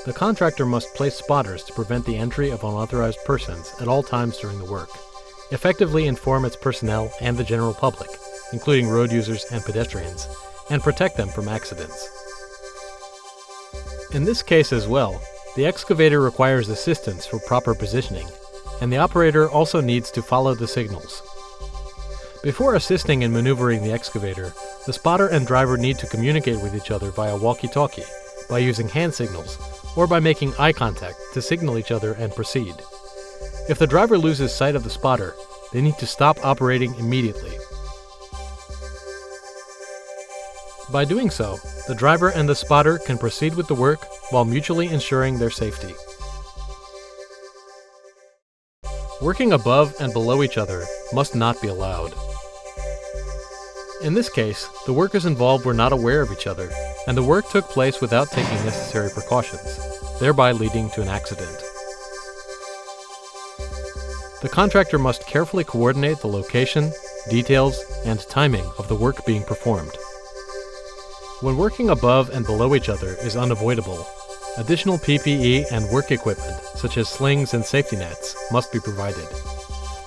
the contractor must place spotters to prevent the entry of unauthorized persons at all times during the work, effectively inform its personnel and the general public, including road users and pedestrians, and protect them from accidents. In this case as well, the excavator requires assistance for proper positioning, and the operator also needs to follow the signals. Before assisting in maneuvering the excavator, the spotter and driver need to communicate with each other via walkie-talkie, by using hand signals, or by making eye contact to signal each other and proceed. If the driver loses sight of the spotter, they need to stop operating immediately. By doing so, the driver and the spotter can proceed with the work while mutually ensuring their safety. Working above and below each other must not be allowed. In this case, the workers involved were not aware of each other, and the work took place without taking necessary precautions, thereby leading to an accident. The contractor must carefully coordinate the location, details, and timing of the work being performed. When working above and below each other is unavoidable, additional PPE and work equipment, such as slings and safety nets, must be provided.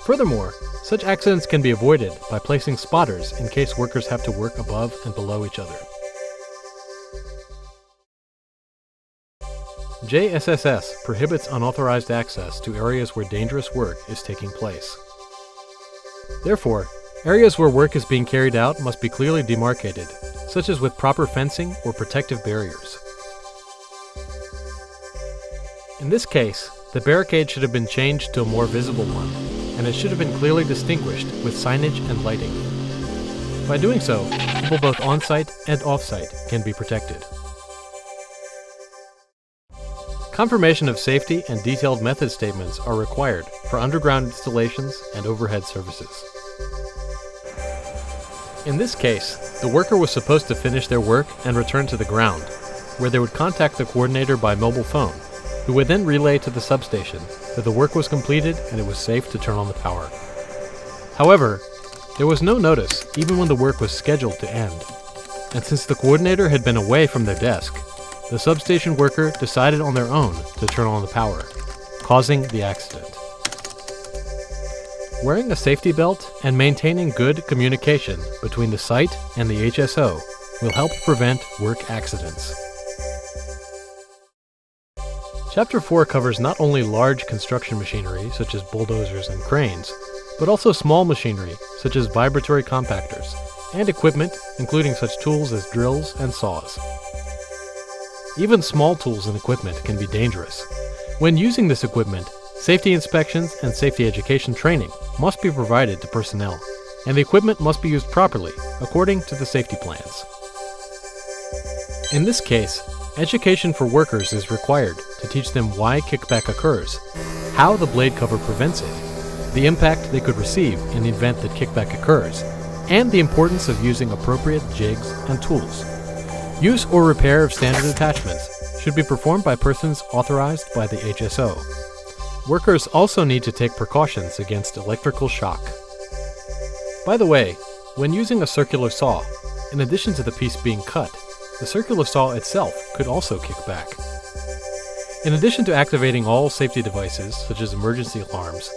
Furthermore, such accidents can be avoided by placing spotters in case workers have to work above and below each other. JSSS prohibits unauthorized access to areas where dangerous work is taking place. Therefore, areas where work is being carried out must be clearly demarcated, such as with proper fencing or protective barriers. In this case, the barricade should have been changed to a more visible one, and it should have been clearly distinguished with signage and lighting. By doing so, people both on-site and off-site can be protected. Confirmation of safety and detailed method statements are required for underground installations and overhead services. In this case, the worker was supposed to finish their work and return to the ground, where they would contact the coordinator by mobile phone, who would then relay to the substation that the work was completed and it was safe to turn on the power. However, there was no notice even when the work was scheduled to end, and since the coordinator had been away from their desk, the substation worker decided on their own to turn on the power, causing the accident. Wearing a safety belt and maintaining good communication between the site and the HSO will help prevent work accidents. Chapter 4 covers not only large construction machinery such as bulldozers and cranes, but also small machinery such as vibratory compactors, and equipment including such tools as drills and saws. Even small tools and equipment can be dangerous. When using this equipment, safety inspections and safety education training must be provided to personnel, and the equipment must be used properly according to the safety plans. In this case, education for workers is required to teach them why kickback occurs, how the blade cover prevents it, the impact they could receive in the event that kickback occurs, and the importance of using appropriate jigs and tools. Use or repair of standard attachments should be performed by persons authorized by the HSO. Workers also need to take precautions against electrical shock. By the way, when using a circular saw, in addition to the piece being cut, the circular saw itself could also kick back. In addition to activating all safety devices, such as emergency alarms,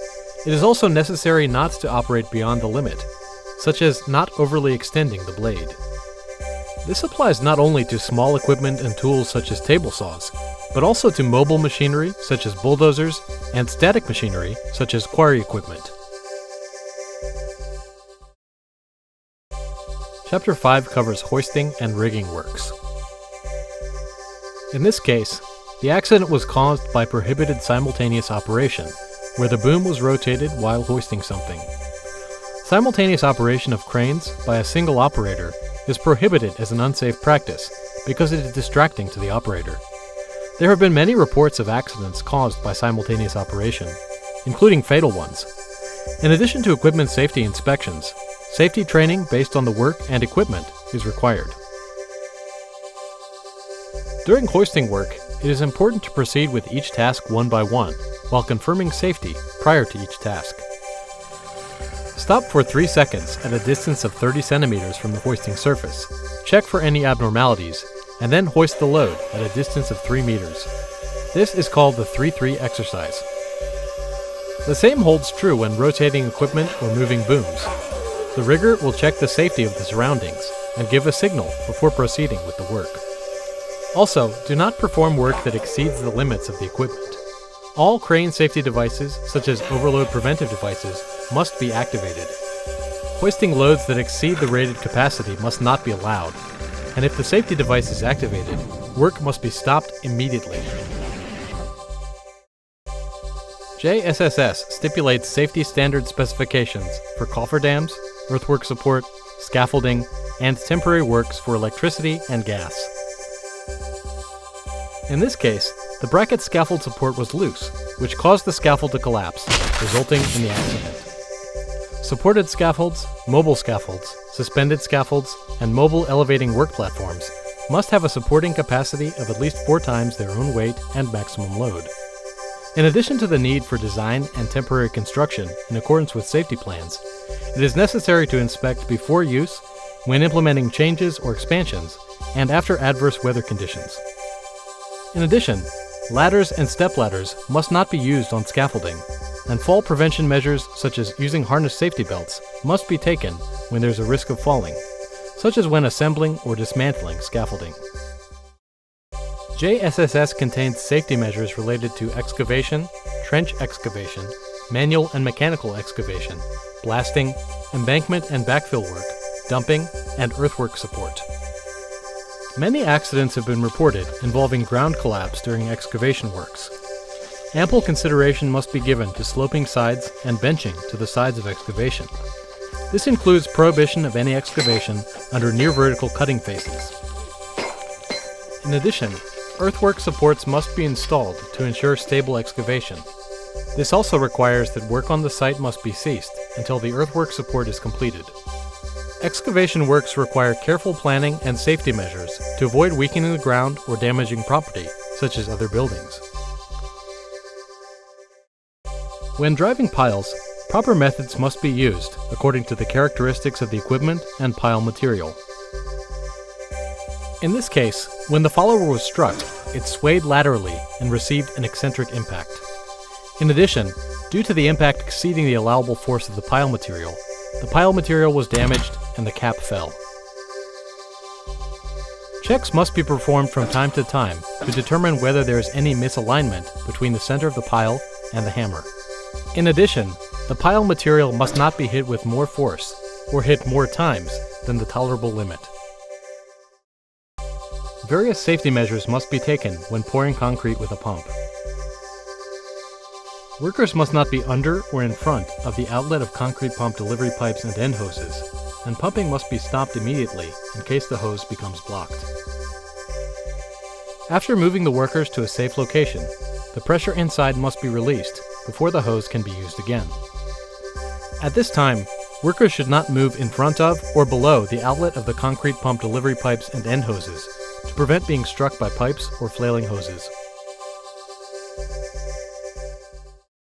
it is also necessary not to operate beyond the limit, such as not overly extending the blade. This applies not only to small equipment and tools such as table saws, but also to mobile machinery such as bulldozers and static machinery such as quarry equipment. Chapter 5 covers hoisting and rigging works. In this case, the accident was caused by prohibited simultaneous operation, where the boom was rotated while hoisting something. Simultaneous operation of cranes by a single operator is prohibited as an unsafe practice because it is distracting to the operator. There have been many reports of accidents caused by simultaneous operation, including fatal ones. In addition to equipment safety inspections, safety training based on the work and equipment is required. During hoisting work, it is important to proceed with each task one by one, while confirming safety prior to each task. Stop for 3 seconds at a distance of 30 centimeters from the hoisting surface, check for any abnormalities, and then hoist the load at a distance of 3 meters. This is called the 3-3 exercise. The same holds true when rotating equipment or moving booms. The rigger will check the safety of the surroundings and give a signal before proceeding with the work. Also, do not perform work that exceeds the limits of the equipment. All crane safety devices, such as overload preventive devices, must be activated. Hoisting loads that exceed the rated capacity must not be allowed, and if the safety device is activated, work must be stopped immediately. JSSS stipulates safety standard specifications for cofferdams, earthwork support, scaffolding, and temporary works for electricity and gas. In this case, the bracket scaffold support was loose, which caused the scaffold to collapse, resulting in the accident. Supported scaffolds, mobile scaffolds, suspended scaffolds, and mobile elevating work platforms must have a supporting capacity of at least 4 times their own weight and maximum load. In addition to the need for design and temporary construction in accordance with safety plans, it is necessary to inspect before use, when implementing changes or expansions, and after adverse weather conditions. In addition, ladders and stepladders must not be used on scaffolding, and fall prevention measures such as using harness safety belts must be taken when there's a risk of falling, such as when assembling or dismantling scaffolding. JSSS contains safety measures related to excavation, trench excavation, manual and mechanical excavation, blasting, embankment and backfill work, dumping, and earthwork support. Many accidents have been reported involving ground collapse during excavation works. Ample consideration must be given to sloping sides and benching to the sides of excavation. This includes prohibition of any excavation under near vertical cutting faces. In addition, earthwork supports must be installed to ensure stable excavation. This also requires that work on the site must be ceased until the earthwork support is completed. Excavation works require careful planning and safety measures to avoid weakening the ground or damaging property, such as other buildings. When driving piles, proper methods must be used according to the characteristics of the equipment and pile material. In this case, when the follower was struck, it swayed laterally and received an eccentric impact. In addition, due to the impact exceeding the allowable force of the pile material was damaged and the cap fell. Checks must be performed from time to time to determine whether there is any misalignment between the center of the pile and the hammer. In addition, the pile material must not be hit with more force or hit more times than the tolerable limit. Various safety measures must be taken when pouring concrete with a pump. Workers must not be under or in front of the outlet of concrete pump delivery pipes and end hoses, and pumping must be stopped immediately in case the hose becomes blocked. After moving the workers to a safe location, the pressure inside must be released before the hose can be used again. At this time, workers should not move in front of or below the outlet of the concrete pump delivery pipes and end hoses to prevent being struck by pipes or flailing hoses.